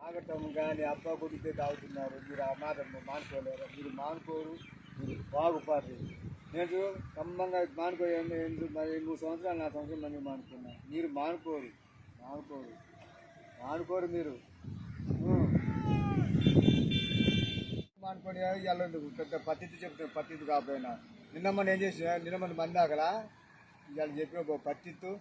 తాగటం కానీ అబ్బా కొడితే తాగుతున్నారు. మీరు ఆ మాట మానుకోలేరు. మీరు మానుకోరు, మీరు బాగుపడరు. నేను ఖమ్మంగా మానుకోయండి. మరి 3 సంవత్సరాలు 4 సంవత్సరాలు మంది మానుకున్నాను. మీరు మానుకోరు, మానుకోరు, మానుకోరు మీరు. మానుకొని వెళ్ళదు. పెద్ద పద్ధతి చెప్తున్నారు. పద్ధతి కాకపోయినా నిన్న మన ఏం చేసిన, నిన్న మన మంది ఆకలా ఇవాళ చెప్పిన పచ్చిత్తు